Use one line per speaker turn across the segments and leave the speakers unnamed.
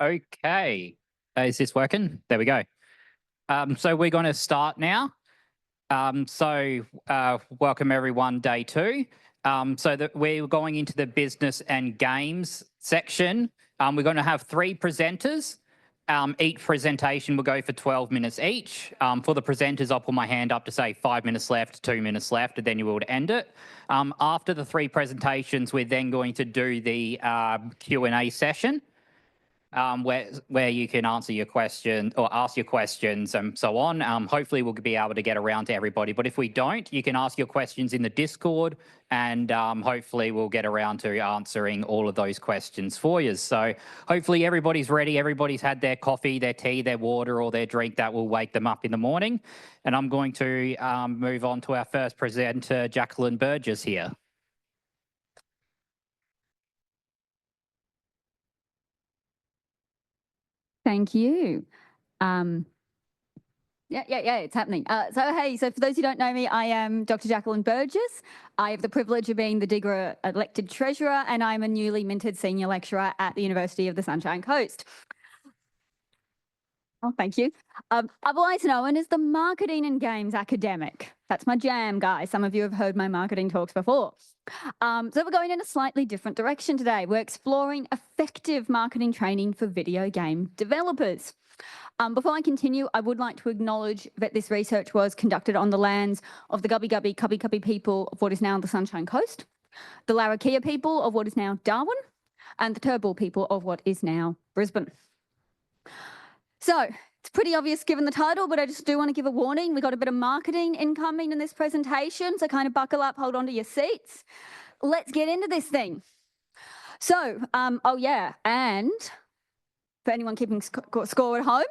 Okay. Is this working? There we go. So we're going to start now. Welcome everyone, day two. We're going into the business and games section. We're going to have three presenters. Each presentation will go for 12 minutes each. For the presenters, I'll put my hand up to say 5 minutes left, 2 minutes left, and then you will end it. After the three presentations, we're then going to do the Q&A session. Where you can answer your question or ask your questions and so on. Hopefully we'll be able to get around to everybody, but if we don't, you can ask your questions in the Discord and hopefully we'll get around to answering all of those questions for you. So hopefully everybody's ready, everybody's had their coffee, their tea, their water or their drink that will wake them up in the morning. And I'm going to move on to our first presenter, Jacqueline Burgess here.
Thank you. Yeah, it's happening. So for those who don't know me, I am Dr. Jacqueline Burgess. I have the privilege of being the DiGRA elected treasurer, and I'm a newly minted senior lecturer at the University of the Sunshine Coast. Oh, thank you. Otherwise known as the marketing and games academic. That's my jam, guys. Some of you have heard my marketing talks before. So we're going in a slightly different direction today. We're exploring effective marketing training for video game developers. Before I continue, I would like to acknowledge that this research was conducted on the lands of the Gubbi Gubbi Cubbi Cubbi people of what is now the Sunshine Coast, the Larrakia people of what is now Darwin, and the Turrbal people of what is now Brisbane. So it's pretty obvious given the title, but I just do want to give a warning. We've got a bit of marketing incoming in this presentation, so kind of buckle up, hold on to your seats. Let's get into this thing. So, oh yeah, and for anyone keeping score at home,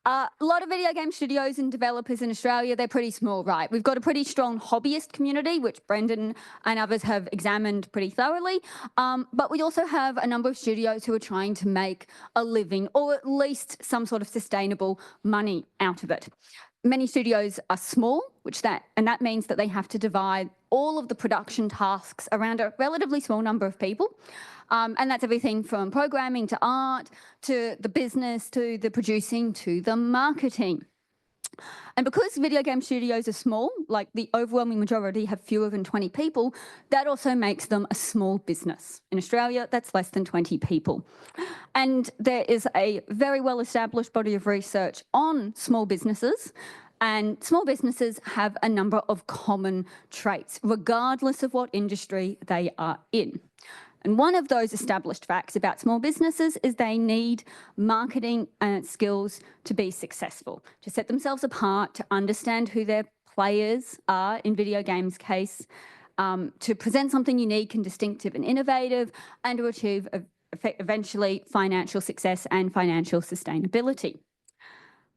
a lot of video game studios and developers in Australia, they're pretty small, right? We've got a pretty strong hobbyist community, which Brendan and others have examined pretty thoroughly. But we also have a number of studios who are trying to make a living or at least some sort of sustainable money out of it. Many studios are small, and that means that they have to divide all of the production tasks around a relatively small number of people. And that's everything from programming to art, to the business, to the producing, to the marketing. And because video game studios are small, like the overwhelming majority have fewer than 20 people, that also makes them a small business. In Australia, that's less than 20 people. And there is a very well-established body of research on small businesses, and small businesses have a number of common traits, regardless of what industry they are in. And one of those established facts about small businesses is they need marketing skills to be successful, to set themselves apart, to understand who their players are, in video games case, to present something unique and distinctive and innovative, and to achieve eventually financial success and financial sustainability.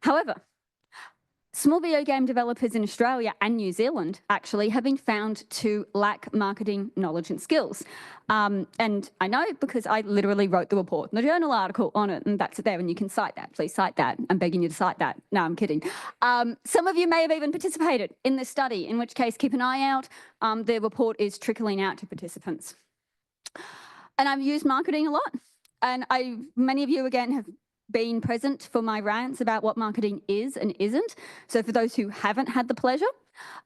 However, small video game developers in Australia and New Zealand actually have been found to lack marketing knowledge and skills. And I know because I literally wrote the report and the journal article on it, and that's it there, and you can cite that. Please cite that. I'm begging you to cite that. No, I'm kidding. Some of you may have even participated in this study, in which case keep an eye out. The report is trickling out to participants. And I've used marketing a lot. And many of you, again, have been present for my rants about what marketing is and isn't. So for those who haven't had the pleasure,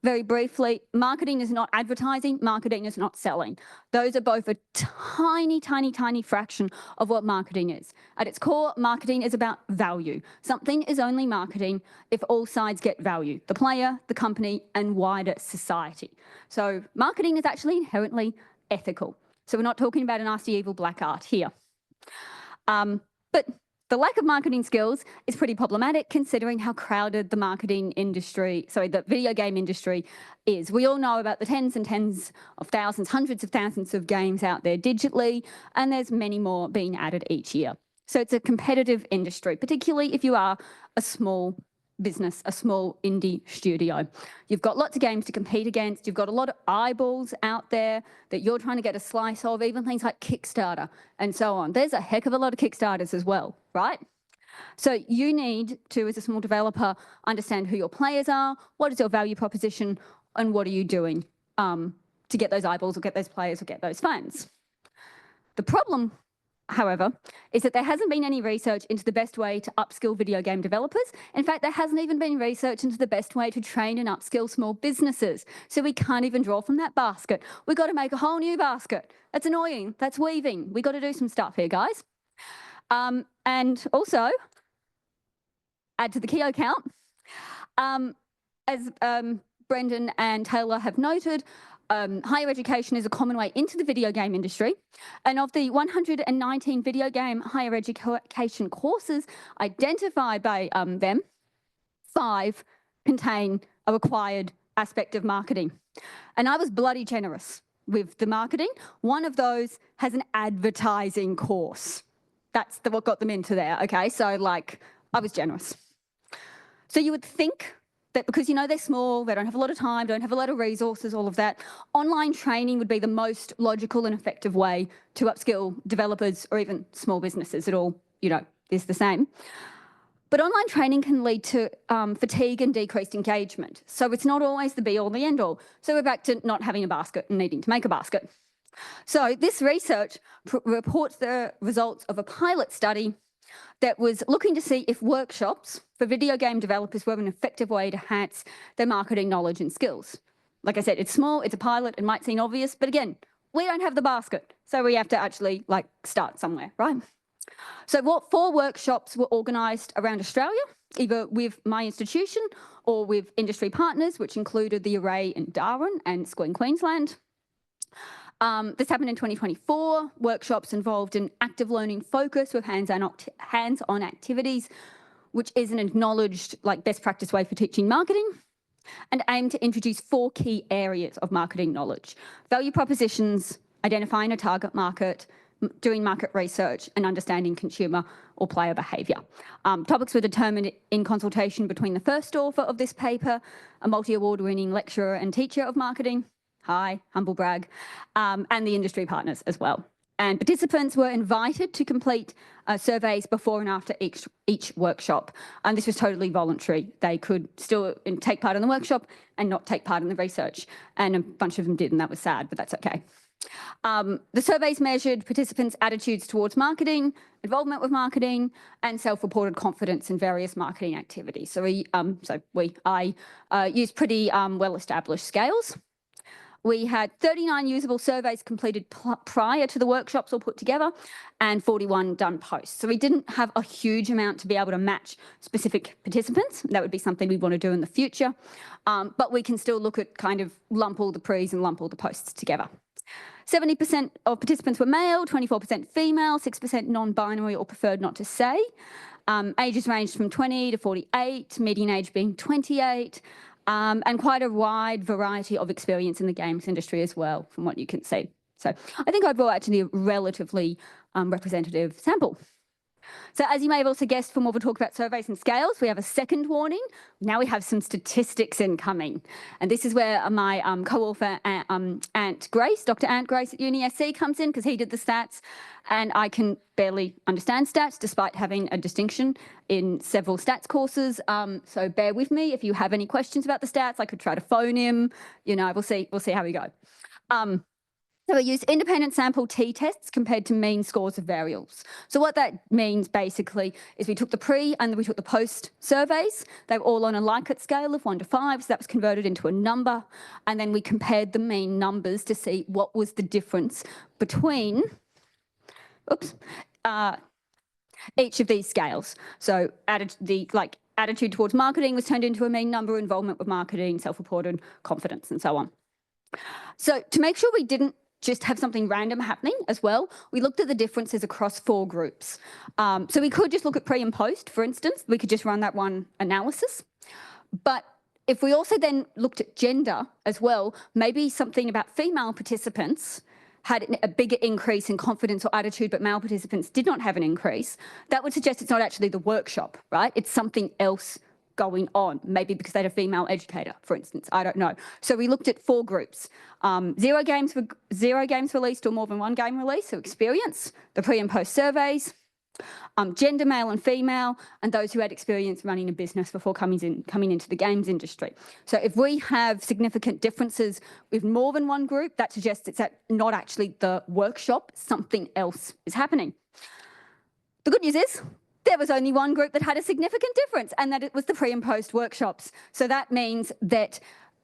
very briefly, marketing is not advertising, marketing is not selling. Those are both a tiny, tiny, tiny fraction of what marketing is. At its core, marketing is about value. Something is only marketing if all sides get value, the player, the company, and wider society. So marketing is actually inherently ethical. So we're not talking about a nasty, evil black art here. But the lack of marketing skills is pretty problematic considering how crowded the the video game industry is. We all know about the tens and tens of thousands, hundreds of thousands of games out there digitally, and there's many more being added each year. So it's a competitive industry, particularly if you are a small business, a small indie studio. You've got lots of games to compete against. You've got a lot of eyeballs out there that you're trying to get a slice of, even things like Kickstarter and so on. There's a heck of a lot of Kickstarters as well, right? So you need to, as a small developer, understand who your players are, what is your value proposition, and what are you doing to get those eyeballs or get those players or get those fans. The problem however, is that there hasn't been any research into the best way to upskill video game developers. In fact, there hasn't even been research into the best way to train and upskill small businesses. So we can't even draw from that basket. We've got to make a whole new basket. That's annoying. That's weaving. We've got to do some stuff here, guys. And also, add to the Keogh count. As Brendan and Taylor have noted, higher education is a common way into the video game industry. And of the 119 video game higher education courses identified by them, 5 contain a required aspect of marketing. And I was bloody generous with the marketing. One of those has an advertising course. That's what got them into there, okay? So, like, I was generous. So you would think that because, you know, they're small, they don't have a lot of time, don't have a lot of resources, all of that, online training would be the most logical and effective way to upskill developers or even small businesses. It all, you know, is the same. But online training can lead to fatigue and decreased engagement. So it's not always the be-all, the end-all. So we're back to not having a basket and needing to make a basket. So this research reports the results of a pilot study that was looking to see if workshops for video game developers were an effective way to enhance their marketing knowledge and skills. Like I said, it's small, it's a pilot, it might seem obvious, but again, we don't have the basket, so we have to actually start somewhere, right? So 4 workshops were organised around Australia, either with my institution or with industry partners, which included the Array in Darwin and School in Queensland. This happened in 2024. Workshops involved an active learning focus with hands-on activities, which is an acknowledged best practice way for teaching marketing, and aim to introduce 4 key areas of marketing knowledge: value propositions, identifying a target market, doing market research, and understanding consumer or player behaviour. Topics were determined in consultation between the first author of this paper, a multi-award winning lecturer and teacher of marketing, hi, humble brag, and the industry partners as well. And participants were invited to complete surveys before and after each workshop. And this was totally voluntary. They could still take part in the workshop and not take part in the research. And a bunch of them did, and that was sad, but that's okay. The surveys measured participants' attitudes towards marketing, involvement with marketing, and self-reported confidence in various marketing activities. So I used pretty well-established scales. We had 39 usable surveys completed prior to the workshops all put together and 41 done post. So we didn't have a huge amount to be able to match specific participants. That would be something we'd want to do in the future. But we can still look at lump all the pre's and lump all the posts together. 70% of participants were male, 24% female, 6% non-binary or preferred not to say. Ages ranged from 20 to 48, median age being 28. And quite a wide variety of experience in the games industry as well, from what you can see. So I think overall actually a relatively representative sample. So as you may have also guessed from what we'll talk about surveys and scales, we have a second warning. Now we have some statistics incoming. And this is where my co-author, Ant Grace, Dr. Ant Grace at UniSC comes in, because he did the stats. And I can barely understand stats despite having a distinction in several stats courses. So bear with me. If you have any questions about the stats, I could try to phone him. You know, we'll see how we go. So we use independent sample t-tests compared to mean scores of variables. So what that means basically is we took the pre and we took the post surveys. They were all on a Likert scale of 1 to 5, so that was converted into a number. And then we compared the mean numbers to see what was the difference between each of these scales. So attitude towards marketing was turned into a mean number, involvement with marketing, self-reported, confidence, and so on. So to make sure we didn't just have something random happening as well, we looked at the differences across 4 groups. So we could just look at pre and post, for instance. We could just run that one analysis. But if we also then looked at gender as well, maybe something about female participants had a bigger increase in confidence or attitude, but male participants did not have an increase, that would suggest it's not actually the workshop, right? It's something else going on, maybe because they had a female educator, for instance. I don't know. So we looked at 4 groups. 0 games released or more than 1 game release, so experience, the pre and post surveys, gender, male and female, and those who had experience running a business before coming into the games industry. So if we have significant differences with more than one group, that suggests it's not actually the workshop, something else is happening. The good news is there was only one group that had a significant difference, and that it was the pre and post workshops. So that means that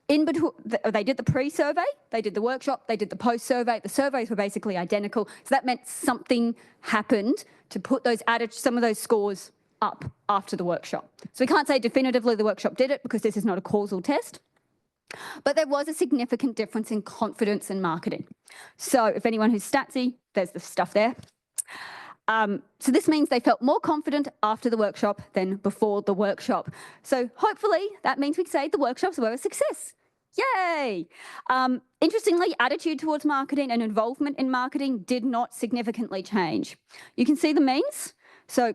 in between, they did the pre-survey, they did the workshop, they did the post-survey. The surveys were basically identical. So that meant something happened to put those some of those scores up after the workshop. So we can't say definitively the workshop did it because this is not a causal test. But there was a significant difference in confidence in marketing. So if anyone who's statsy, there's the stuff there. So this means they felt more confident after the workshop than before the workshop. So hopefully that means we can say the workshops were a success. Yay! Interestingly, attitude towards marketing and involvement in marketing did not significantly change. You can see the means. So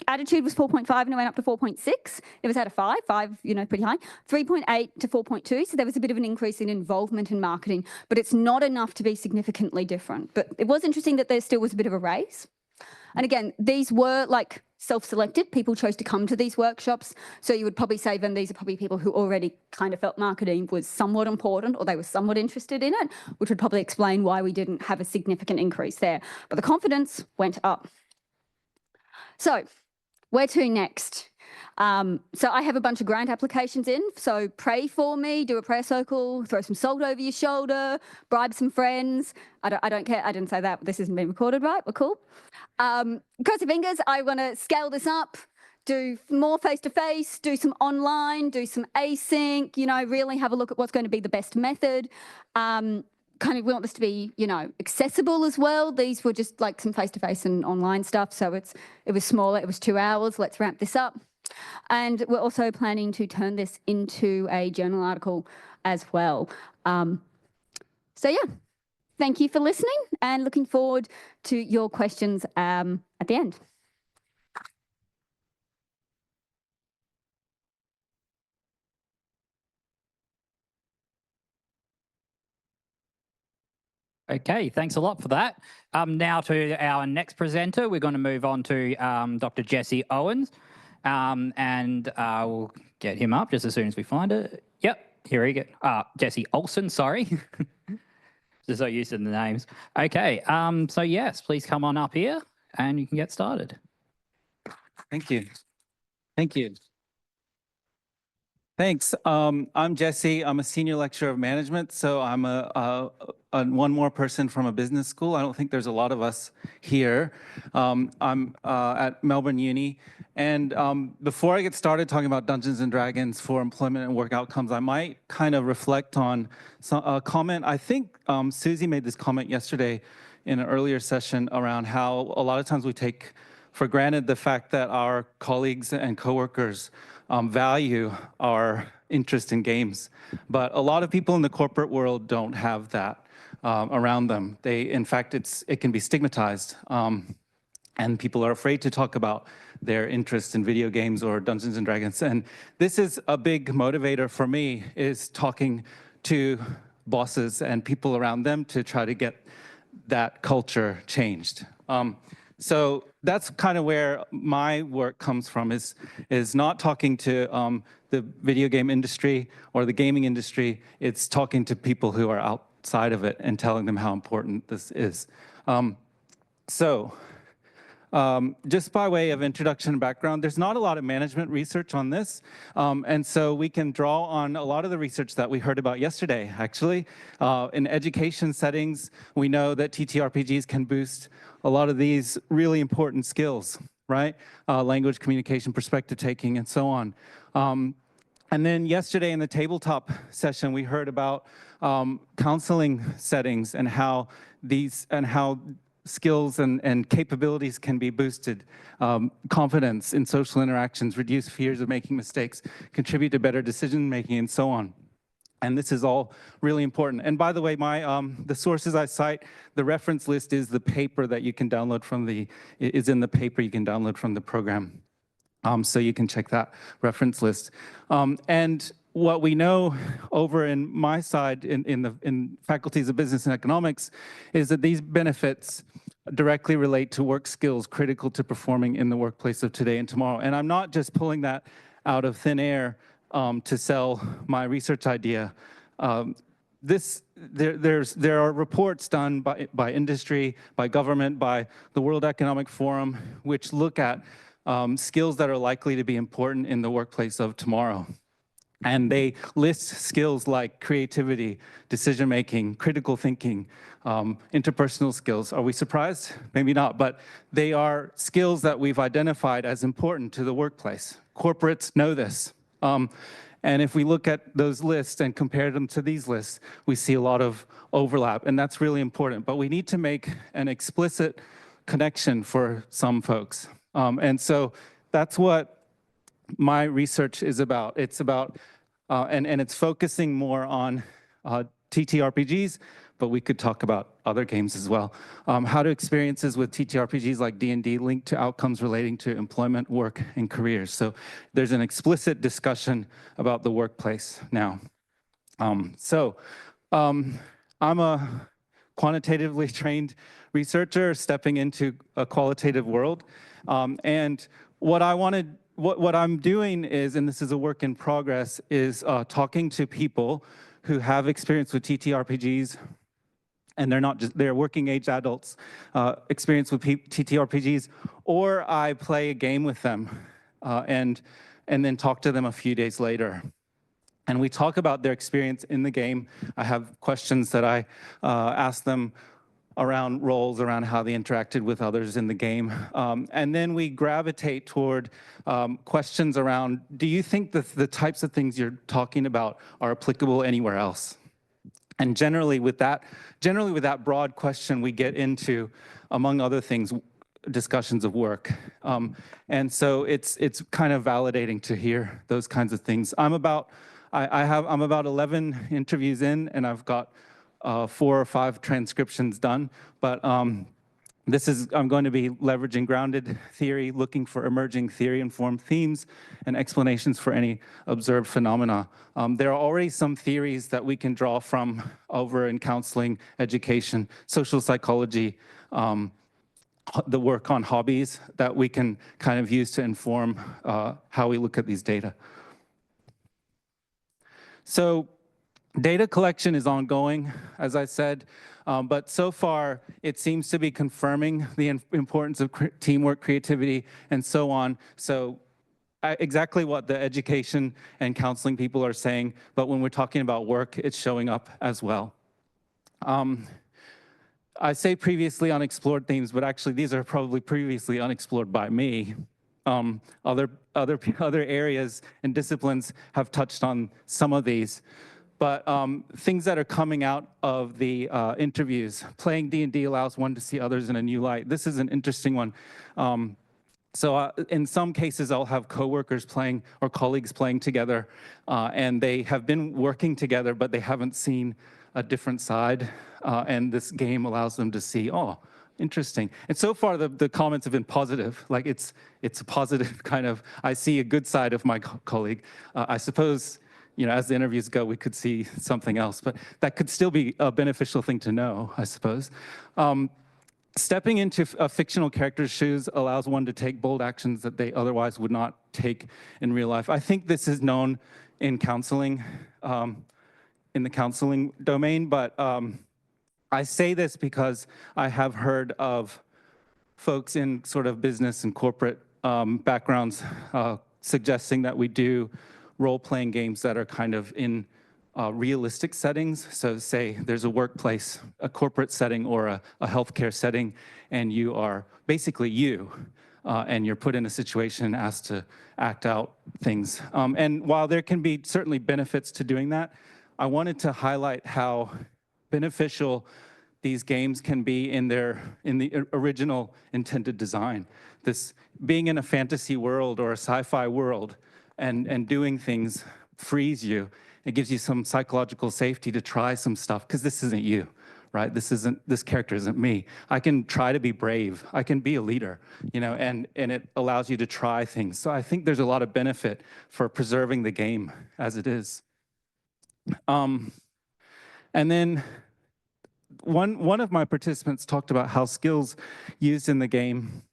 attitude was 4.5 and it went up to 4.6. It was out of 5, pretty high. 3.8 to 4.2, so there was a bit of an increase in involvement in marketing, but it's not enough to be significantly different. But it was interesting that there still was a bit of a raise. And again, these were like self-selected. People chose to come to these workshops. So you would probably say then these are probably people who already kind of felt marketing was somewhat important or they were somewhat interested in it, which would probably explain why we didn't have a significant increase there. But the confidence went up. So where to next? So I have a bunch of grant applications in. So pray for me, do a prayer circle, throw some salt over your shoulder, bribe some friends. I don't care. I didn't say that. This isn't being recorded, right? We're cool. Cross your fingers. I want to scale this up, do more face-to-face, do some online, do some async, really have a look at what's going to be the best method. Kind of we want this to be, accessible as well. These were just like some face-to-face and online stuff. So it was smaller. It was 2 hours. Let's ramp this up. And we're also planning to turn this into a journal article as well. So yeah, thank you for listening and looking forward to your questions at the end.
Okay, thanks a lot for that. Now to our next presenter, we're going to move on to Dr. Jesse Owens, and we'll get him up just as soon as we find it. Yep, here we go. Jesse Olsen, sorry. Just so used to the names. Okay, so yes, please come on up here and you can get started.
Thank you. Thank you. Thanks. I'm Jesse. I'm a senior lecturer of management, so I'm one more person from a business school. I don't think there's a lot of us here. I'm at Melbourne Uni, and before I get started talking about Dungeons and Dragons for employment and work outcomes, I might kind of reflect on a comment. I think Susie made this comment yesterday in an earlier session around how a lot of times we take for granted the fact that our colleagues and coworkers value our interest in games. But a lot of people in the corporate world don't have that around them. In fact, it can be stigmatized. And people are afraid to talk about their interest in video games or Dungeons and Dragons. And this is a big motivator for me, is talking to bosses and people around them to try to get that culture changed. So that's kind of where my work comes from, is not talking to the video game industry or the gaming industry. It's talking to people who are outside of it and telling them how important this is. Just by way of introduction and background, there's not a lot of management research on this. And so we can draw on a lot of the research that we heard about yesterday, actually. In education settings, we know that TTRPGs can boost a lot of these really important skills, right? Language, communication, perspective taking, and so on. And then yesterday in the tabletop session, we heard about counseling settings and how skills and capabilities can be boosted, confidence in social interactions, reduce fears of making mistakes, contribute to better decision making, and so on. And this is all really important. And by the way, the sources I cite, the reference list is the paper that you can download from is in the paper you can download from the program. So you can check that reference list. And what we know over in my side in faculties of business and economics is that these benefits directly relate to work skills critical to performing in the workplace of today and tomorrow. And I'm not just pulling that out of thin air to sell my research idea. there are reports done by industry, by government, by the World Economic Forum, which look at skills that are likely to be important in the workplace of tomorrow. And they list skills like creativity, decision-making, critical thinking, interpersonal skills. Are we surprised? Maybe not, but they are skills that we've identified as important to the workplace. Corporates know this. And if we look at those lists and compare them to these lists, we see a lot of overlap, and that's really important. But we need to make an explicit connection for some folks. And so that's what my research is about. It's about, and it's focusing more on TTRPGs, but we could talk about other games as well. How do experiences with TTRPGs like D&D link to outcomes relating to employment, work, and careers? So there's an explicit discussion about the workplace now. I'm a quantitatively trained researcher stepping into a qualitative world. And what I'm doing is, and this is a work in progress, is talking to people who have experience with TTRPGs, and they're working age adults, experience with TTRPGs, or I play a game with them and then talk to them a few days later. And we talk about their experience in the game. I have questions that I ask them around roles, around how they interacted with others in the game. And then we gravitate toward questions around, do you think that the types of things you're talking about are applicable anywhere else? And generally with that broad question, we get into, among other things, discussions of work. And so it's kind of validating to hear those kinds of things. I'm about 11 interviews in, and I've got 4 or 5 transcriptions done, but I'm going to be leveraging grounded theory, looking for emerging theory-informed themes and explanations for any observed phenomena. There are already some theories that we can draw from over in counseling, education, social psychology, the work on hobbies that we can kind of use to inform how we look at these data. So data collection is ongoing, as I said, but so far it seems to be confirming the importance of teamwork, creativity, and so on. So exactly what the education and counseling people are saying, but when we're talking about work, it's showing up as well. I say previously unexplored themes, but actually these are probably previously unexplored by me. Other areas and disciplines have touched on some of these. But things that are coming out of the interviews, playing D&D allows one to see others in a new light. This is an interesting one. In some cases, I'll have coworkers playing or colleagues playing together, and they have been working together, but they haven't seen a different side. And this game allows them to see, oh, interesting. And so far, the comments have been positive. Like it's a positive kind of, I see a good side of my colleague. I suppose, as the interviews go, we could see something else, but that could still be a beneficial thing to know, I suppose. Stepping into a fictional character's shoes allows one to take bold actions that they otherwise would not take in real life. I think this is known in counseling, in the counseling domain, but I say this because I have heard of folks in sort of business and corporate backgrounds suggesting that we do role-playing games that are kind of in realistic settings. So say there's a workplace, a corporate setting, or a healthcare setting, and you are basically you, and you're put in a situation and asked to act out things. And while there can be certainly benefits to doing that, I wanted to highlight how beneficial these games can be in the original intended design. This being in a fantasy world or a sci-fi world and doing things frees you. It gives you some psychological safety to try some stuff, because this isn't you, right? This character isn't me. I can try to be brave. I can be a leader, and it allows you to try things. So I think there's a lot of benefit for preserving the game as it is. And then one of my participants talked about how skills used in the game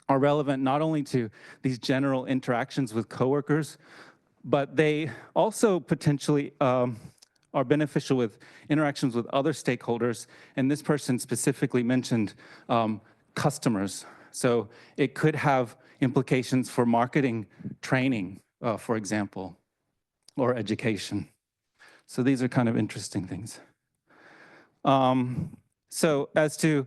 are relevant not only to these general interactions with coworkers, but they also potentially are are beneficial with interactions with other stakeholders. And this person specifically mentioned customers. So it could have implications for marketing, training, for example, or education. So these are kind of interesting things. So as to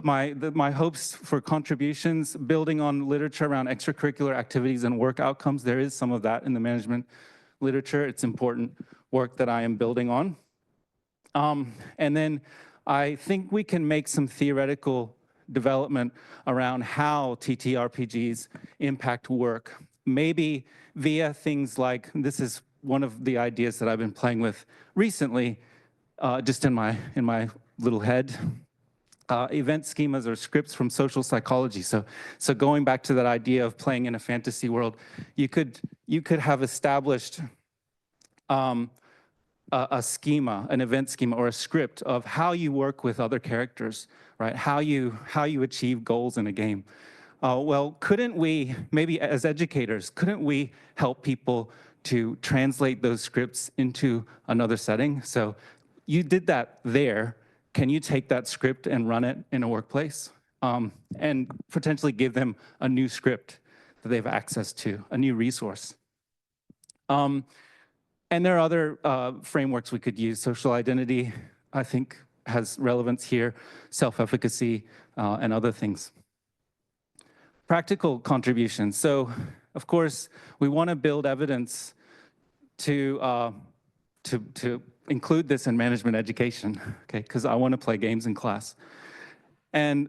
my hopes for contributions, building on literature around extracurricular activities and work outcomes, there is some of that in the management literature. It's important work that I am building on. And then I think we can make some theoretical development around how TTRPGs impact work, maybe via things like, this is one of the ideas that I've been playing with recently, just in my little head. Event schemas or scripts from social psychology. So going back to that idea of playing in a fantasy world, you could have established a schema, an event schema, or a script of how you work with other characters, right? How you achieve goals in a game. Well, couldn't we, maybe as educators, couldn't we help people to translate those scripts into another setting? So you did that there. Can you take that script and run it in a workplace? And potentially give them a new script that they have access to, a new resource. And there are other frameworks we could use. Social identity, I think, has relevance here, self-efficacy, and other things. Practical contributions. So, of course, we want to build evidence to include this in management education, okay? Because I want to play games in class. And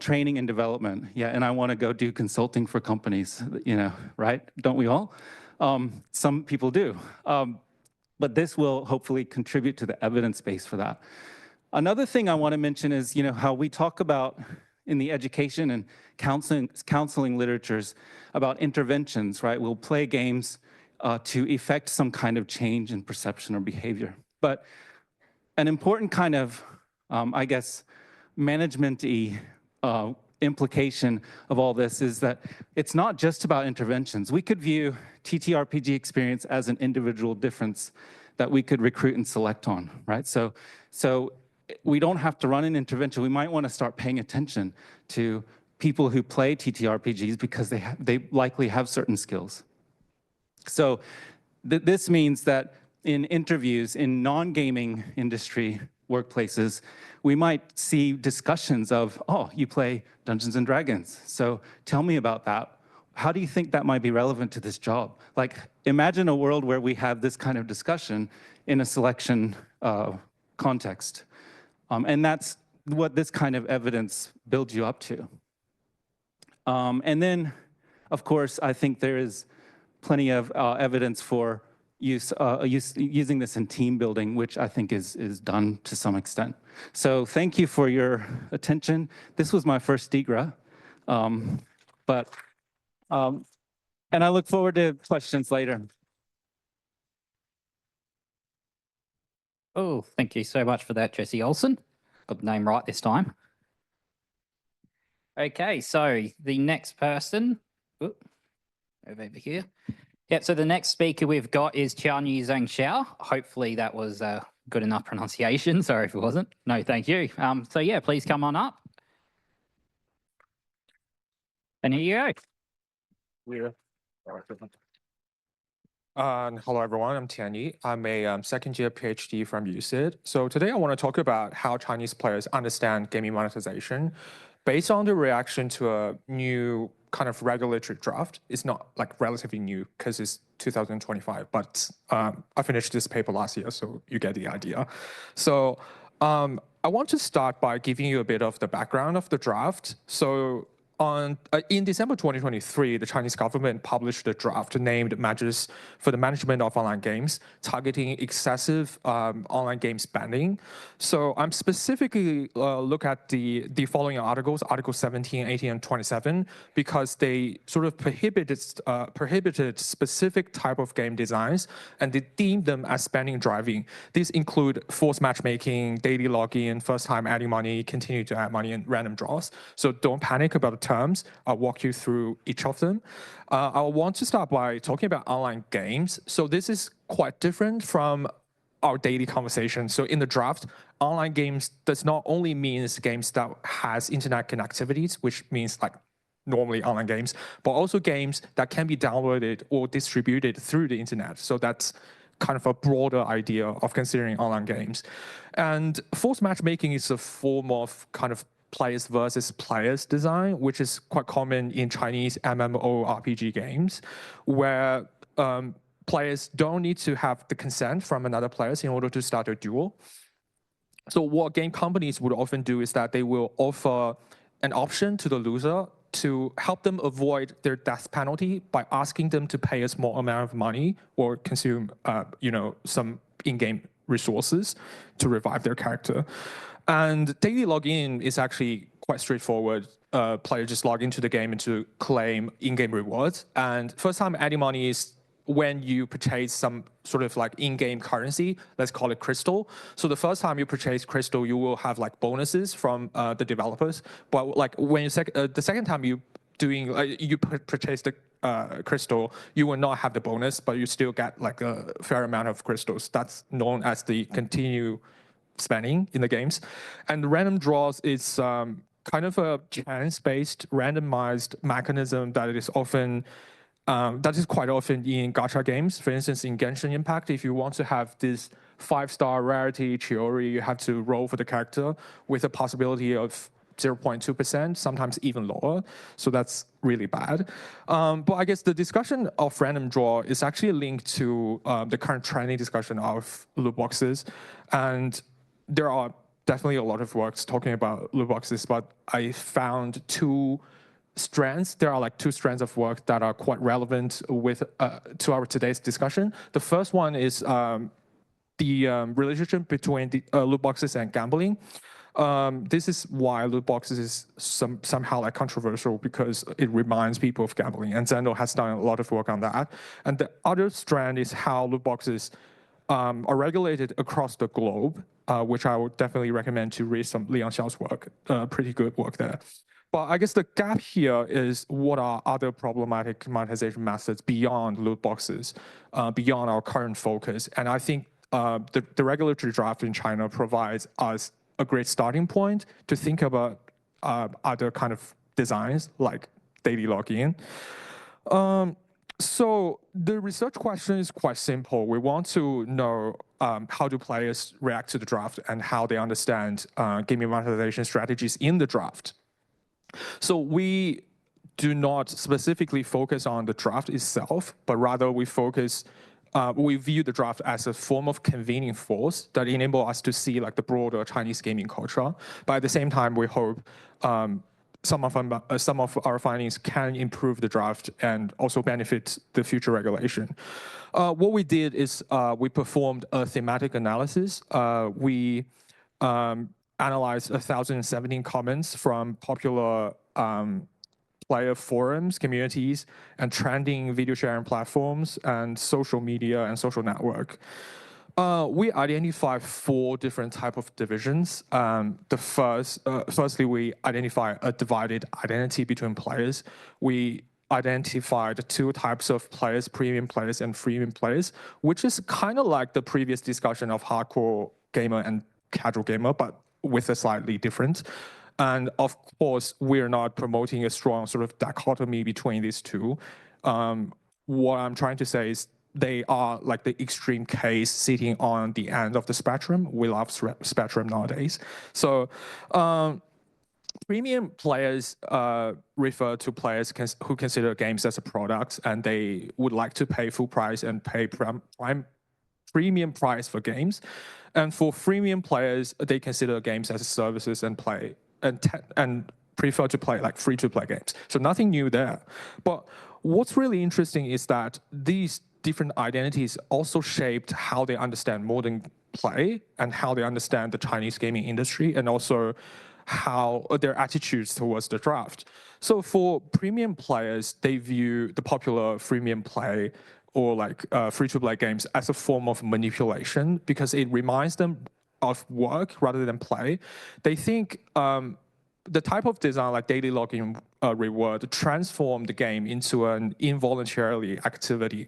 training and development, yeah, and I want to go do consulting for companies, you know, right? Don't we all? Some people do. But this will hopefully contribute to the evidence base for that. Another thing I want to mention is, you know, how we talk about in the education and counseling literatures about interventions, right? We'll play games to effect some kind of change in perception or behavior. But an important kind of, I guess, management-y implication of all this is that it's not just about interventions. We could view TTRPG experience as an individual difference that we could recruit and select on, right? So we don't have to run an intervention. We might want to start paying attention to people who play TTRPGs because they likely have certain skills. So this means that in interviews in non-gaming industry workplaces, we might see discussions of, oh, you play Dungeons and Dragons, so tell me about that. How do you think that might be relevant to this job? Like, imagine a world where we have this kind of discussion in a selection context. And that's what this kind of evidence builds you up to. And then, of course, I think there is plenty of evidence for using this in team building, which I think is done to some extent. So thank you for your attention. This was my first DiGRA, and I look forward to questions later.
Oh, thank you so much for that, Jesse Olsen. Got the name right this time. Okay, so the next person, over here. Yeah, so the next speaker we've got is Tianyi ZhangShao. Hopefully that was a good enough pronunciation. Sorry if it wasn't. No, thank you. So yeah, please come on up. And here you go.
Hello, everyone. I'm Tianyi. I'm a second-year PhD from UCID. So today I want to talk about how Chinese players understand gaming monetization based on the reaction to a new kind of regulatory draft. It's not like relatively new because it's 2025, but I finished this paper last year, so you get the idea. So I want to start by giving you a bit of the background of the draft. So in December 2023, the Chinese government published a draft named Measures for the Management of Online Games, targeting excessive online game spending. So I'm specifically look at the following articles, Articles 17, 18, and 27, because they sort of prohibited specific type of game designs, and they deemed them as spending driving. These include forced matchmaking, daily login, first time adding money, continue to add money, and random draws. So don't panic about the terms. I'll walk you through each of them. I want to start by talking about online games. So this is quite different from our daily conversation. So in the draft, online games does not only means games that has internet connectivities, which means like normally online games, but also games that can be downloaded or distributed through the internet. So that's kind of a broader idea of considering online games. And forced matchmaking is a form of kind of players versus players design, which is quite common in Chinese MMORPG games, where players don't need to have the consent from another players in order to start a duel. So what game companies would often do is that they will offer an option to the loser to help them avoid their death penalty by asking them to pay a small amount of money or consume, some in-game resources to revive their character. And daily login is actually quite straightforward. Players just log into the game and to claim in-game rewards. And first time adding money is when you purchase some sort of like in-game currency, let's call it crystal. So the first time you purchase crystal, you will have like bonuses from the developers. But like when you the second time you purchase the crystal, you will not have the bonus, but you still get like a fair amount of crystals. That's known as the continue spending in the games. And random draws is kind of a chance-based randomized mechanism that is often that is quite often in gacha games. For instance, in Genshin Impact, if you want to have this 5-star rarity Chiori, you have to roll for the character with a possibility of 0.2%, sometimes even lower. So that's really bad. But I guess the discussion of random draw is actually linked to the current trending discussion of loot boxes. And there are definitely a lot of works talking about loot boxes, but I found two strands. There are like two strands of work that are quite relevant with to our today's discussion. The first one is the relationship between the loot boxes and gambling. This is why loot boxes is somehow like controversial, because it reminds people of gambling, and Zendo has done a lot of work on that. And the other strand is how loot boxes are regulated across the globe, which I would definitely recommend to read some ZhangShao's work, pretty good work there. But I guess the gap here is what are other problematic monetization methods beyond loot boxes, beyond our current focus. And I think the regulatory draft in China provides us a great starting point to think about other kind of designs like daily login. So the research question is quite simple. We want to know how do players react to the draft and how they understand gaming monetization strategies in the draft. So we do not specifically focus on the draft itself, but rather we view the draft as a form of convening force that enable us to see like the broader Chinese gaming culture. But at the same time, we hope some of our findings can improve the draft and also benefit the future regulation. What we did is we performed a thematic analysis. We analyzed 1,017 comments from popular player forums, communities, and trending video sharing platforms, and social media and social network. We identify 4 different types of divisions. Firstly, we identify a divided identity between players. We identified 2 types of players, premium players and freemium players, which is kind of like the previous discussion of hardcore gamer and casual gamer, but with a slightly different. And of course, we're not promoting a strong sort of dichotomy between these two. What I'm trying to say is they are like the extreme case sitting on the end of the spectrum. We love spectrum nowadays. So premium players refer to players who consider games as a product, and they would like to pay full price and pay premium price for games. And for freemium players, they consider games as services and play and prefer to play like free-to-play games. So nothing new there. But what's really interesting is that these different identities also shaped how they understand modern play and how they understand the Chinese gaming industry, and also how their attitudes towards the draft. So for premium players, they view the popular freemium play or like free-to-play games as a form of manipulation, because it reminds them of work rather than play. They think the type of design like daily login reward transform the game into an involuntarily activity.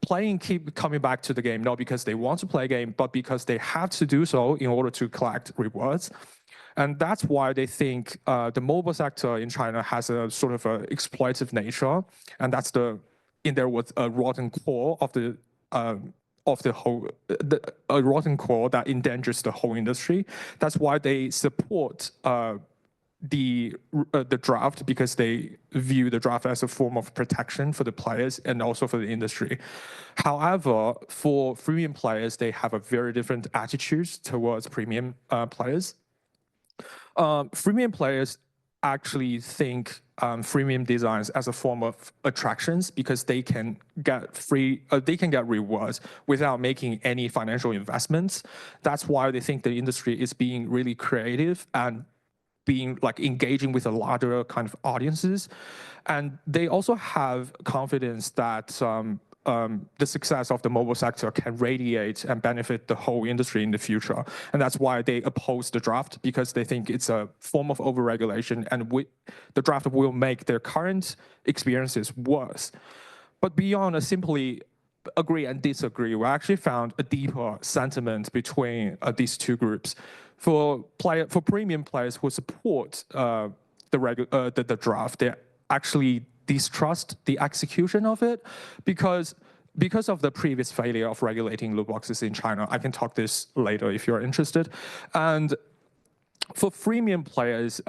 Playing keep coming back to the game, not because they want to play a game, but because they have to do so in order to collect rewards. And that's why they think the mobile sector in China has a sort of a exploitative nature, and that's in there was a rotten core of the whole, a rotten core that endangers the whole industry. That's why they support the draft, because they view the draft as a form of protection for the players and also for the industry. However, for freemium players, they have a very different attitude towards premium players. Freemium players actually think freemium designs as a form of attractions because they can get rewards without making any financial investments. That's why they think the industry is being really creative and being like engaging with a larger kind of audiences. And they also have confidence that the success of the mobile sector can radiate and benefit the whole industry in the future. And that's why they oppose the draft, because they think it's a form of overregulation, and the draft will make their current experiences worse. But beyond a simply agree and disagree, we actually found a deeper sentiment between these two groups. For premium players who support the draft, they actually distrust the execution of it because of the previous failure of regulating loot boxes in China. I can talk this later if you're interested. And for freemium players,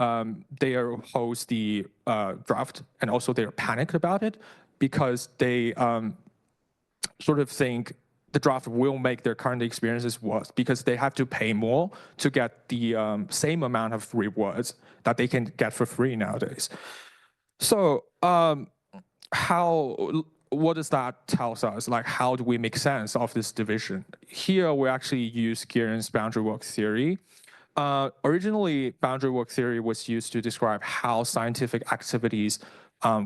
they oppose the draft, and also they're panicked about it because they sort of think the draft will make their current experiences worse because they have to pay more to get the same amount of rewards that they can get for free nowadays. So what does that tell us? Like, how do we make sense of this division? Here, we actually use Gearon's boundary work theory. Originally, boundary work theory was used to describe how scientific activities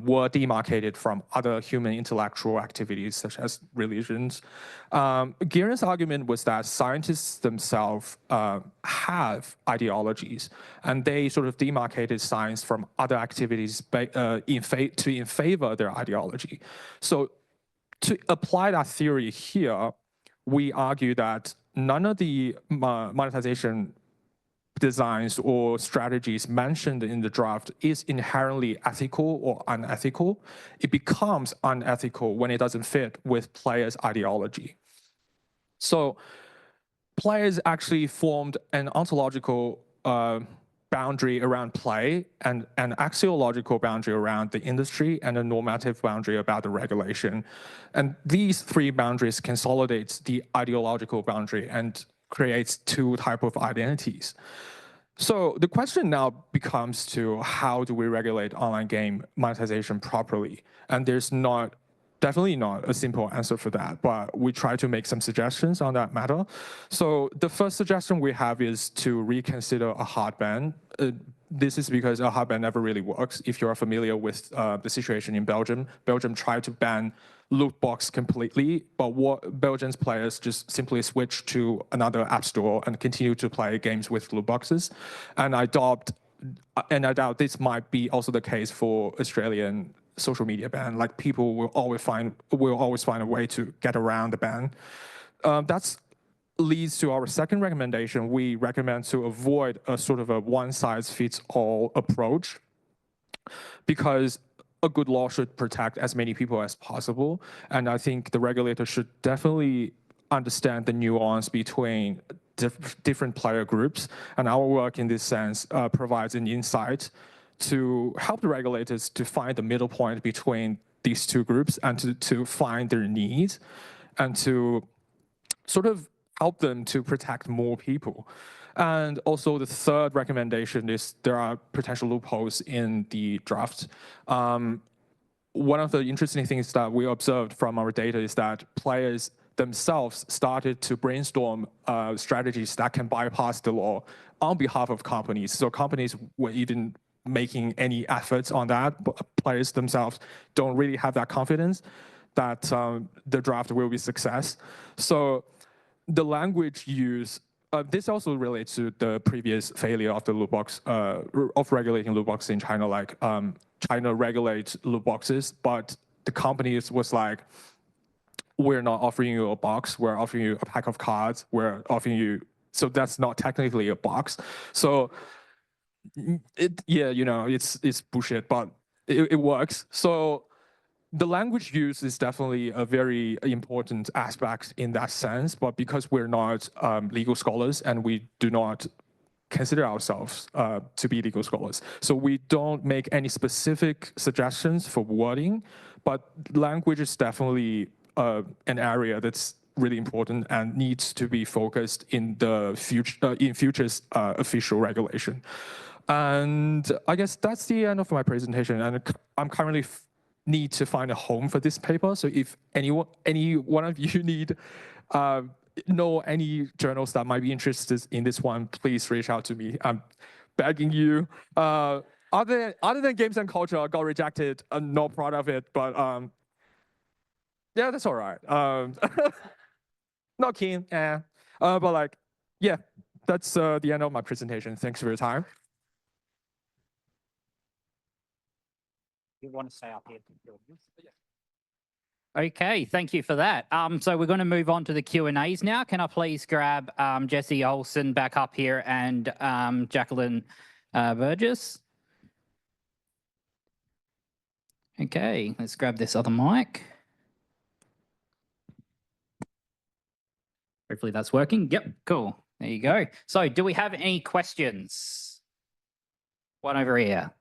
were demarcated from other human intellectual activities, such as religions. Gearon's argument was that scientists themselves have ideologies, and they sort of demarcated science from other activities in favor of their ideology. So to apply that theory here, we argue that none of the monetization designs or strategies mentioned in the draft is inherently ethical or unethical. It becomes unethical when it doesn't fit with players' ideology. So players actually formed an ontological boundary around play and an axiological boundary around the industry and a normative boundary about the regulation. And these three boundaries consolidate the ideological boundary and creates two types of identities. So the question now becomes to how do we regulate online game monetization properly? And there's definitely not a simple answer for that, but we try to make some suggestions on that matter. So the first suggestion we have is to reconsider a hard ban. This is because a hard ban never really works. If you're familiar with the situation in Belgium, Belgium tried to ban loot box completely, but Belgians players just simply switch to another app store and continue to play games with loot boxes. And I doubt this might be also the case for Australian social media ban. Like, people will always find a way to get around the ban. That leads to our second recommendation. We recommend to avoid a sort of a one-size-fits-all approach, because a good law should protect as many people as possible. And I think the regulator should definitely understand the nuance between different player groups. And our work in this sense provides an insight to help the regulators to find the middle point between these two groups and to find their needs and to sort of help them to protect more people. And also the third recommendation is there are potential loopholes in the draft. One of the interesting things that we observed from our data is that players themselves started to brainstorm strategies that can bypass the law on behalf of companies. So companies were even making any efforts on that, but players themselves don't really have that confidence that the draft will be a success. So the language used this also relates to the previous failure of the loot box, of regulating loot boxes in China. Like China regulates loot boxes, but the companies was like, we're not offering you a box, we're offering you a pack of cards, we're offering you, so that's not technically a box. So it's bullshit, but it works. So the language use is definitely a very important aspect in that sense, but because we're not legal scholars and we do not consider ourselves to be legal scholars, so we don't make any specific suggestions for wording, but language is definitely an area that's really important and needs to be focused in the future in future's official regulation. And I guess that's the end of my presentation. And I'm currently need to find a home for this paper. So if any one of you need know any journals that might be interested in this one, please reach out to me. I'm begging you. Other than games and culture, I got rejected. I'm not proud of it, but yeah, that's all right. Not keen, but like, yeah, that's the end of my presentation. Thanks for your time.
You want to stay up here? Okay, thank you for that. So we're going to move on to the Q&As now. Can I please grab Jesse Olsen back up here and Jacqueline Burgess? Okay, let's grab this other mic. Hopefully that's working. Yep, cool. There you go. So do we have any questions? One over here.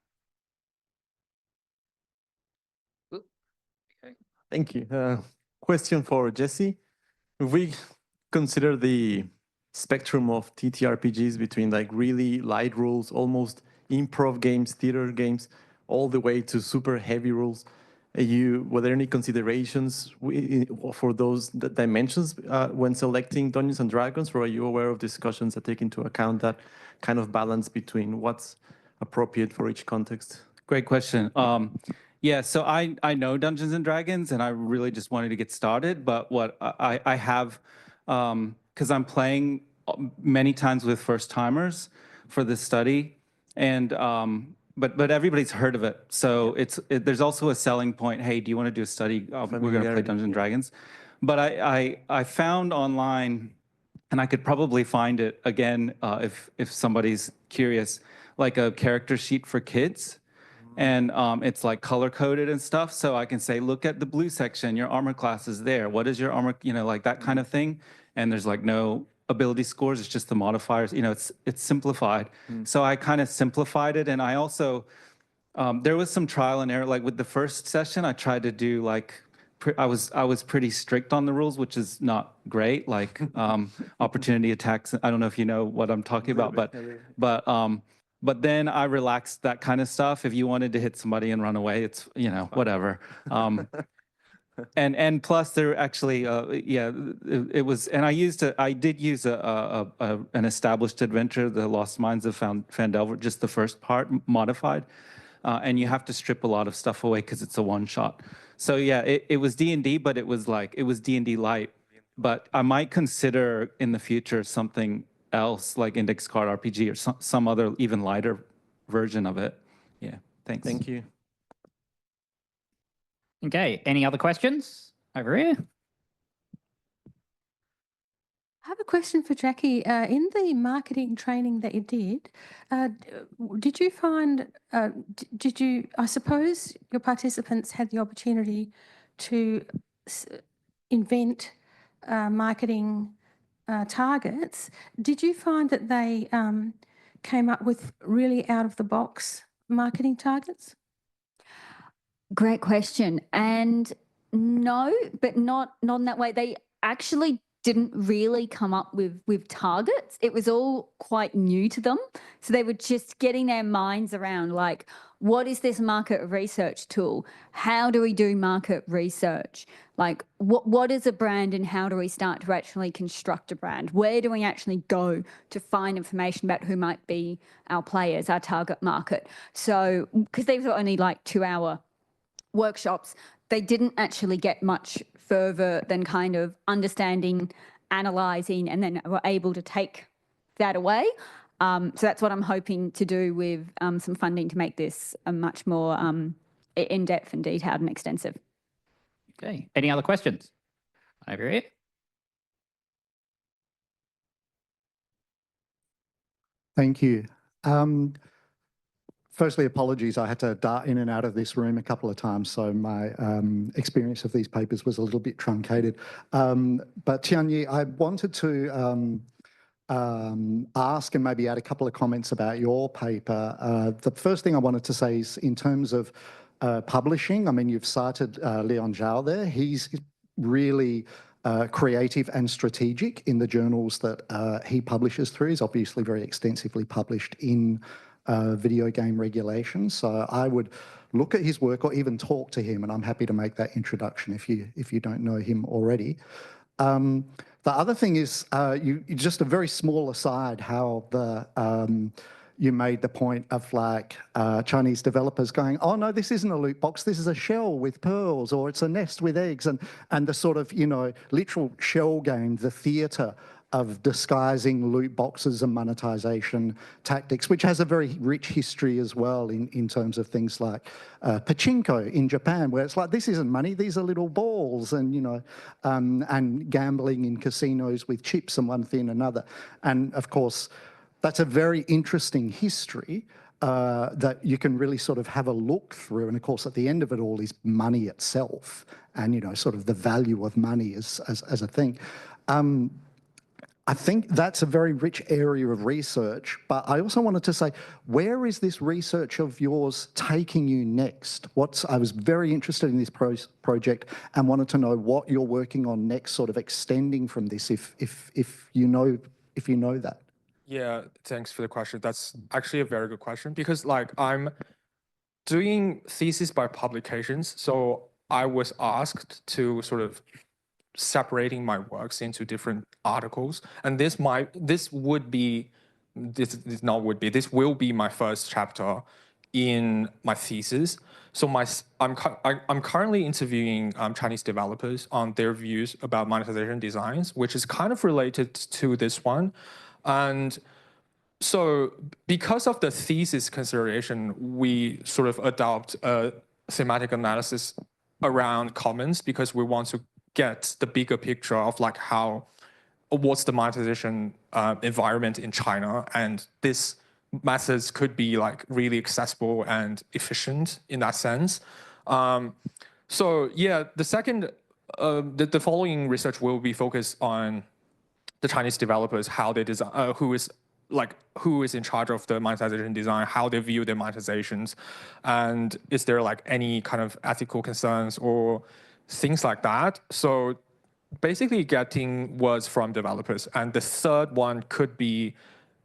Thank you. Question for Jesse. If we consider the spectrum of TTRPGs between like really light rules, almost improv games, theater games, all the way to super heavy rules, were there any considerations for those dimensions when selecting Dungeons and Dragons, or are you aware of discussions that take into account that kind of balance between what's appropriate for each context?
Great question. Yeah, so I know Dungeons and Dragons, and I really just wanted to get started. But what I have, because I'm playing many times with first timers for this study, and but everybody's heard of it. So there's also a selling point. Hey, do you want to do a study? We're going to play Dungeons and Dragons. But I found online, and I could probably find it again if somebody's curious, like a character sheet for kids. And it's like color coded and stuff. So I can say, look at the blue section, your armor class is there. What is your armor, like that kind of thing. And there's like no ability scores, it's just the modifiers, it's simplified. So I kind of simplified it. And I also, there was some trial and error, like with the first session, I tried to do like, I was pretty strict on the rules, which is not great, like opportunity attacks. I don't know if you know what I'm talking about, but then I relaxed that kind of stuff. If you wanted to hit somebody and run away, it's, whatever. And plus there actually, it was, and I did use an established adventure, The Lost Mines of Phandelver, just the first part modified. And you have to strip a lot of stuff away because it's a one shot. So yeah, it was D&D, but it was D&D light. But I might consider in the future something else like Index Card RPG or some other even lighter version of it. Yeah, thanks.
Thank you.
Okay, any other questions over here?
I have a question for Jackie. In the marketing training that you did you find, I suppose your participants had the opportunity to invent marketing targets. Did you find that they came up with really out-of-the-box marketing targets?
Great question. And no, but not in that way. They actually didn't really come up with targets. It was all quite new to them. So they were just getting their minds around, like, what is this market research tool? How do we do market research? Like, what is a brand and how do we start to actually construct a brand? Where do we actually go to find information about who might be our players, our target market? So, because these were only like 2-hour workshops, they didn't actually get much further than kind of understanding, analysing, and then were able to take that away. So that's what I'm hoping to do with some funding to make this a much more in-depth and detailed and extensive.
Okay. Any other questions? Over here.
Thank you. Firstly, apologies. I had to dart in and out of this room a couple of times, so my experience of these papers was a little bit truncated. But Tianyi, I wanted to ask and maybe add a couple of comments about your paper. The first thing I wanted to say is in terms of publishing, I mean, you've cited ZhangShao there. He's really creative and strategic in the journals that he publishes through. He's obviously very extensively published in video game regulations. So I would look at his work or even talk to him, and I'm happy to make that introduction if you don't know him already. The other thing is, just a very small aside, how you made the point of like Chinese developers going, oh no, this isn't a loot box, this is a shell with pearls, or it's a nest with eggs, and the sort of, you know, literal shell game, the theatre of disguising loot boxes and monetization tactics, which has a very rich history as well in terms of things like pachinko in Japan, where it's like, this isn't money, these are little balls, and, you know, and gambling in casinos with chips and one thing and another. And of course, that's a very interesting history that you can really sort of have a look through. And of course, at the end of it all is money itself and, you know, sort of the value of money as a thing. I think that's a very rich area of research, but I also wanted to say, where is this research of yours taking you next? I was very interested in this project and wanted to know what you're working on next, sort of extending from this, if you know that.
Yeah, thanks for the question. That's actually a very good question, because like I'm doing thesis by publications, so I was asked to sort of separating my works into different articles, and this will be my first chapter in my thesis. So I'm currently interviewing Chinese developers on their views about monetization designs, which is kind of related to this one. And so because of the thesis consideration, we sort of adopt a thematic analysis around commons, because we want to get the bigger picture of like what's the monetization environment in China, and this methods could be like really accessible and efficient in that sense. So yeah, the following research will be focused on the Chinese developers, how they design, who is in charge of the monetization design, how they view their monetizations, and is there like any kind of ethical concerns or things like that. So basically getting words from developers. And the third one could be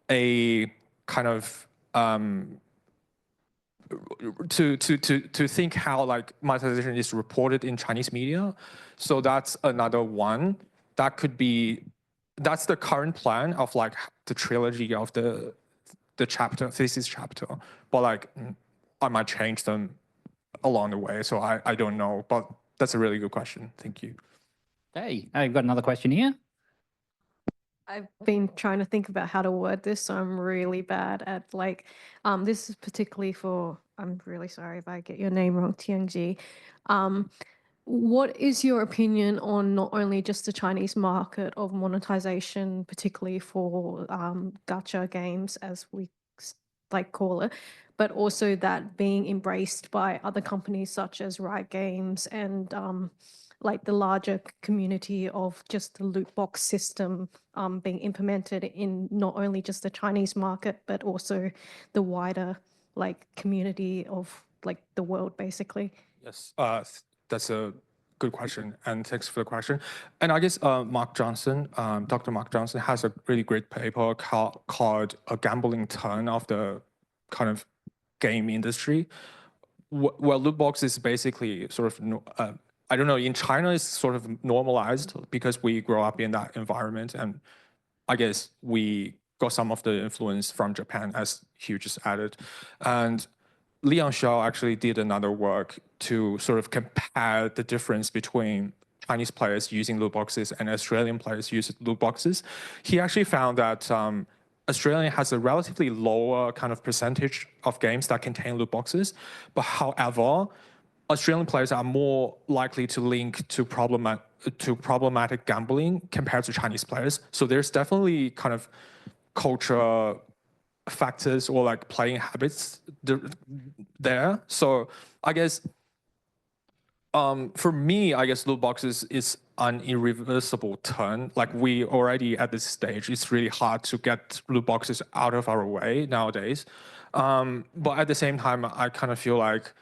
a kind of to think how like monetization is reported in Chinese media. So that's another one. That's the current plan of like the trilogy of the thesis chapter. But like I might change them along the way. So I don't know, but that's a really good question. Thank you.
Hey, I've got another question here.
I've been trying to think about how to word this, so I'm really bad at like, this is particularly for, I'm really sorry if I get your name wrong, Tianyi. What is your opinion on not only just the Chinese market of monetization, particularly for gacha games, as we like call it, but also that being embraced by other companies such as Riot Games and like the larger community of just the loot box system being implemented in not only just the Chinese market, but also the wider like community of like the world, basically?
Yes, that's a good question, and thanks for the question. And I guess Mark Johnson, Dr. Mark Johnson has a really great paper called A Gambling Turn of the kind of game industry. Well, loot box is basically sort of, I don't know, in China it's sort of normalized because we grow up in that environment, and I guess we got some of the influence from Japan, as Hugh just added. And ZhangShao actually did another work to sort of compare the difference between Chinese players using loot boxes and Australian players using loot boxes. He actually found that Australia has a relatively lower kind of percentage of games that contain loot boxes. But however, Australian players are more likely to link to problematic gambling compared to Chinese players. So there's definitely kind of culture factors or like playing habits there. So I guess for me, I guess loot boxes is an irreversible turn. Like we already at this stage, it's really hard to get loot boxes out of our way nowadays. But at the same time, I kind of feel like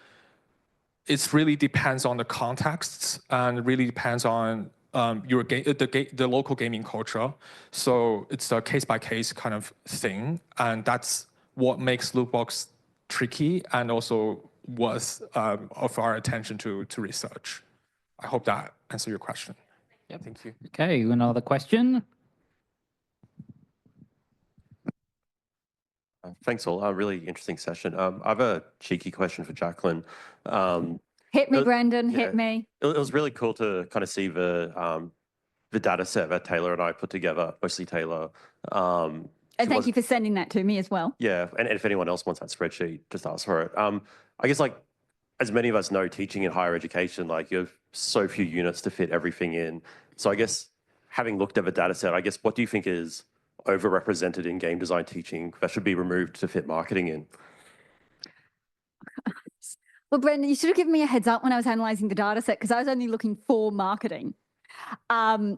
it really depends on the contexts and really depends on the local gaming culture. So it's a case-by-case kind of thing, and that's what makes loot box tricky and also worth of our attention to research. I hope that answers your question. Yeah, thank you.
Okay, another question.
Thanks all. A really interesting session. I have a cheeky question for Jacqueline.
Hit me, Brendan, hit me.
It was really cool to kind of see the data set that Taylor and I put together, mostly Taylor.
And thank you for sending that to me as well.
Yeah, and if anyone else wants that spreadsheet, just ask for it. I guess like, as many of us know, teaching in higher education, like you have so few units to fit everything in. So I guess having looked at the data set, I guess what do you think is overrepresented in game design teaching that should be removed to fit marketing in?
Well, Brendan, you should have given me a heads up when I was analysing the data set because I was only looking for marketing. It kind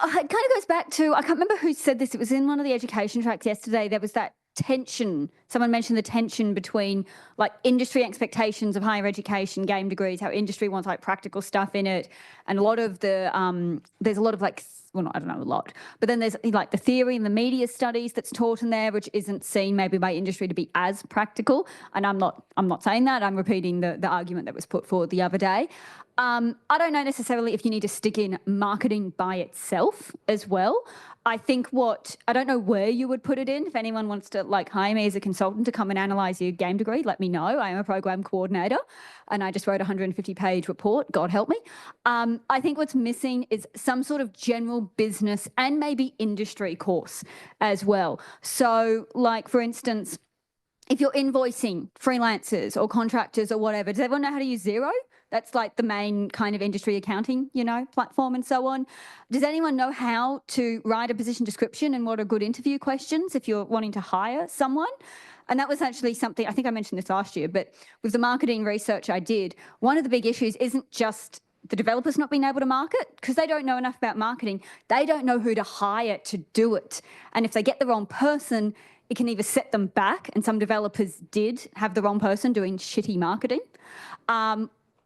of goes back to, I can't remember who said this, it was in one of the education tracks yesterday, there was that tension, someone mentioned the tension between like industry expectations of higher education, game degrees, how industry wants like practical stuff in it, and a lot of the, there's a lot of like, well, I don't know a lot, but then there's like the theory and the media studies that's taught in there, which isn't seen maybe by industry to be as practical. And I'm not saying that, I'm repeating the argument that was put forward the other day. I don't know necessarily if you need to stick in marketing by itself as well. I think I don't know where you would put it in. If anyone wants to like hire me as a consultant to come and analyse your game degree, let me know. I am a program coordinator and I just wrote a 150-page report, God help me. I think what's missing is some sort of general business and maybe industry course as well. So like, for instance, if you're invoicing freelancers or contractors or whatever, does everyone know how to use Xero? That's like the main kind of industry accounting, platform and so on. Does anyone know how to write a position description and what are good interview questions if you're wanting to hire someone? And that was actually something, I think I mentioned this last year, but with the marketing research I did, one of the big issues isn't just the developers not being able to market because they don't know enough about marketing. They don't know who to hire to do it. And if they get the wrong person, it can either set them back, and some developers did have the wrong person doing shitty marketing,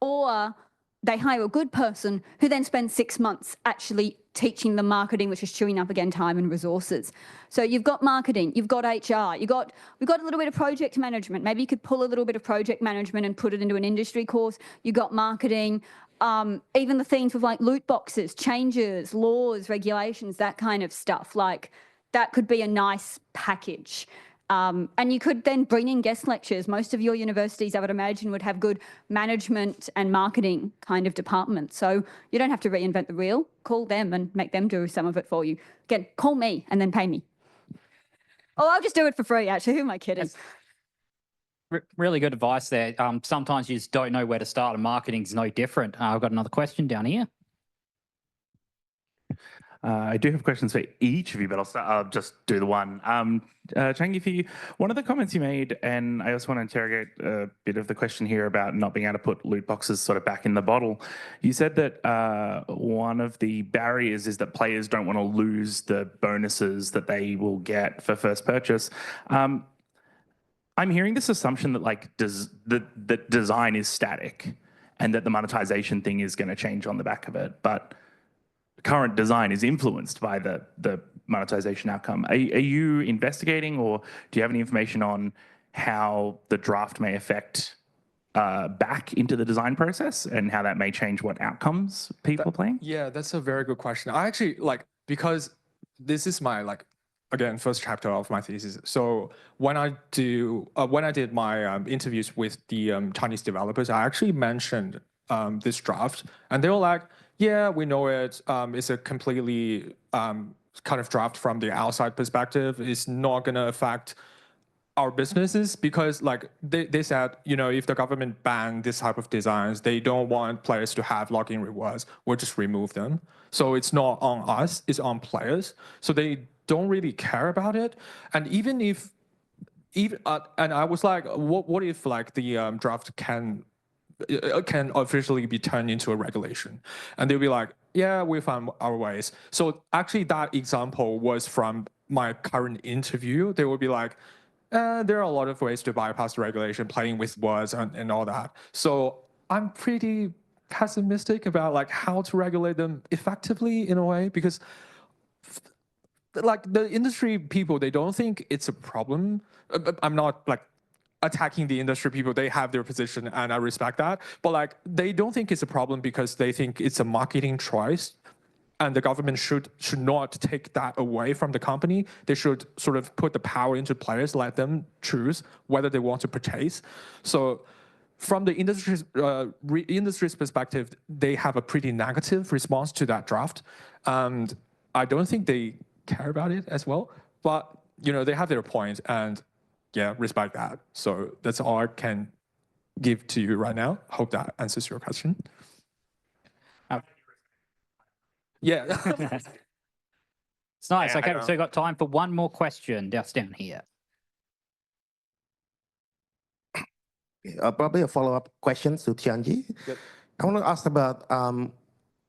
or they hire a good person who then spends 6 months actually teaching them marketing, which is chewing up again time and resources. So you've got marketing, you've got HR, we've got a little bit of project management. Maybe you could pull a little bit of project management and put it into an industry course. You got marketing, even the things with like loot boxes, changes, laws, regulations, that kind of stuff. Like that could be a nice package. And you could then bring in guest lectures. Most of your universities, I would imagine, would have good management and marketing kind of departments. So you don't have to reinvent the wheel. Call them and make them do some of it for you. Again, call me and then pay me. Oh, I'll just do it for free, actually. Who am I kidding?
Really good advice there. Sometimes you just don't know where to start, and marketing's no different. I've got another question down here.
I do have questions for each of you, but I'll just do the one. Changi, for you, one of the comments you made, and I also want to interrogate a bit of the question here about not being able to put loot boxes sort of back in the bottle. You said that one of the barriers is that players don't want to lose the bonuses that they will get for first purchase. I'm hearing this assumption that that design is static and that the monetization thing is going to change on the back of it, but current design is influenced by the monetization outcome. Are you investigating, or do you have any information on how the draft may affect back into the design process and how that may change what outcomes people are playing?
Yeah, that's a very good question. I actually because this is my again, first chapter of my thesis. So when I did my interviews with the Chinese developers, I actually mentioned this draft, and they were like, yeah, we know it. It's a completely kind of draft from the outside perspective is not going to affect our businesses, because like they said, you know, if the government ban this type of designs, they don't want players to have login rewards, we'll just remove them. So it's not on us, it's on players. So they don't really care about it. And even if, and I was like, what if like the draft can officially be turned into a regulation? And they'll be like, yeah, we found our ways. So actually that example was from my current interview. They would be like, there are a lot of ways to bypass the regulation, playing with words and all that. So I'm pretty pessimistic about like how to regulate them effectively in a way, because like the industry people, they don't think it's a problem. I'm not like attacking the industry people, they have their position and I respect that. But like they don't think it's a problem because they think it's a marketing choice. And the government should not take that away from the company. They should sort of put the power into players, let them choose whether they want to purchase. So from the industry's perspective, they have a pretty negative response to that draft. And I don't think they care about it as well. But you know, they have their point, and yeah, respect that. So that's all I can give to you right now. Hope that answers your question. Yeah.
It's nice.
Yeah,
Okay, so we've got time for one more question just down here.
Probably a follow-up question to Tianyi.
Yep.
I want to ask about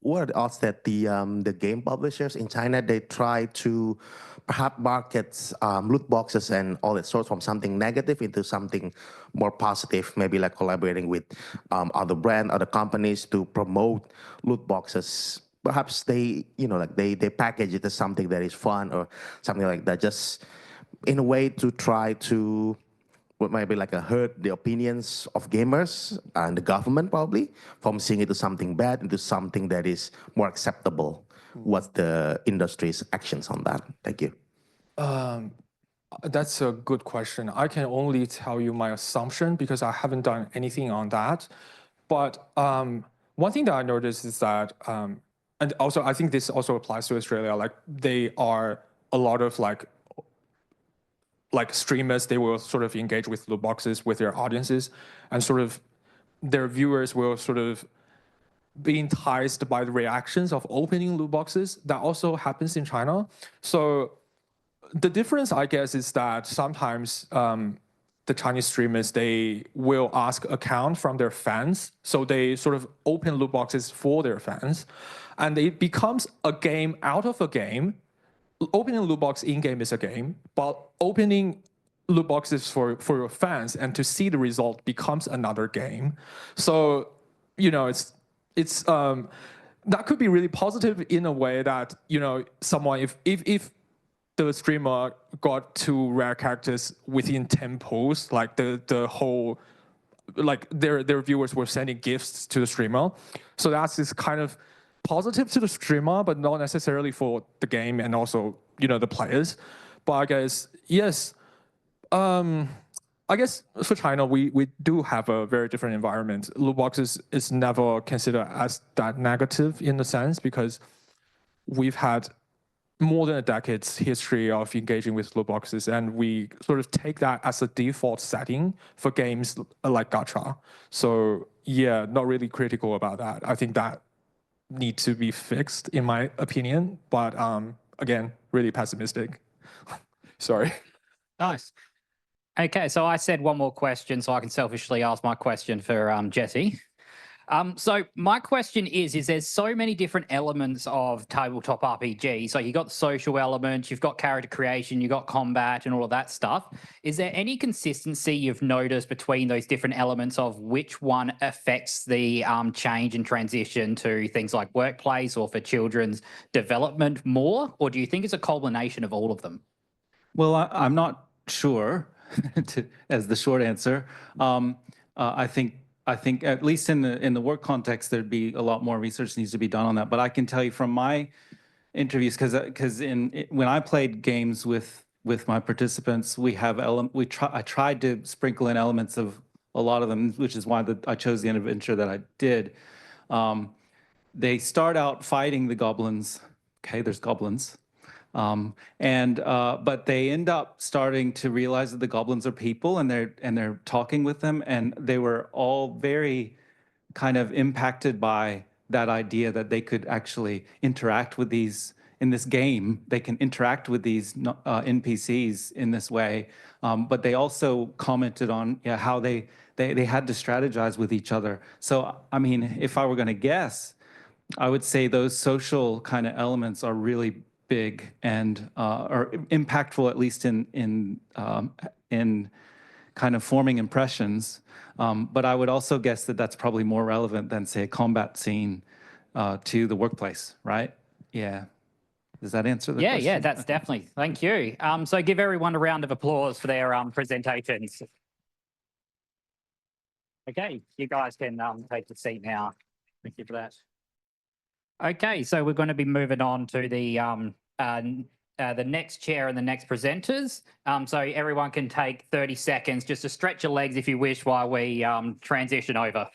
what are the odds that the game publishers in China, they try to perhaps market loot boxes and all that sorts from something negative into something more positive, maybe like collaborating with other brands, other companies to promote loot boxes. Perhaps they, you know, like they package it as something that is fun or something like that, just in a way to try to what might be like a hurt the opinions of gamers and the government, probably from seeing it as something bad into something that is more acceptable. What's the industry's actions on that? Thank you.
That's a good question. I can only tell you my assumption because I haven't done anything on that. But one thing that I noticed is that, and also I think this also applies to Australia, like they are a lot of like streamers, they will sort of engage with loot boxes with their audiences, and sort of their viewers will sort of be enticed by the reactions of opening loot boxes. That also happens in China. So the difference, I guess, is that sometimes the Chinese streamers, they will ask account from their fans. So they sort of open loot boxes for their fans, and it becomes a game out of a game. Opening a loot box in-game is a game, but opening loot boxes for your fans and to see the result becomes another game. So, you know, it's that could be really positive in a way that, you know, someone, if the streamer got 2 rare characters within 10 pulls, like the whole, like their viewers were sending gifts to the streamer. So that's this kind of positive to the streamer, but not necessarily for the game and also, you know, the players. But I guess, yes, I guess for China, we do have a very different environment. Loot boxes is never considered as that negative in a sense, because we've had more than a decade's history of engaging with loot boxes, and we sort of take that as a default setting for games like gacha. So yeah, not really critical about that. I think that need to be fixed, in my opinion. But again, really pessimistic. Sorry.
Nice. Okay, so I said one more question, so I can selfishly ask my question for Jesse. So my question is there's so many different elements of tabletop RPG. So you've got the social elements, you've got character creation, you've got combat and all of that stuff. Is there any consistency you've noticed between those different elements of which one affects the change and transition to things like workplace or for children's development more? Or do you think it's a culmination of all of them?
Well, I'm not sure, as the short answer. I think at least in the work context, there'd be a lot more research needs to be done on that. But I can tell you from my interviews, because when I played games with my participants, I tried to sprinkle in elements of a lot of them, which is why I chose the adventure that I did. They start out fighting the goblins. Okay, there's goblins. But they end up starting to realize that the goblins are people, and they're talking with them, and they were all very kind of impacted by that idea that they could actually interact with these in this game. They can interact with these NPCs in this way, but they also commented on how they had to strategize with each other. So I mean, if I were going to guess, I would say those social kind of elements are really big and are impactful, at least in kind of forming impressions. But I would also guess that that's probably more relevant than, say, a combat scene to the workplace, right? Yeah. Does that answer the question?
Yeah, that's definitely. Thank you. So give everyone a round of applause for their presentations. Okay, you guys can take the seat now. Thank you for that. Okay, so we're going to be moving on to the next chair and the next presenters. So everyone can take 30 seconds just to stretch your legs if you wish while we transition over.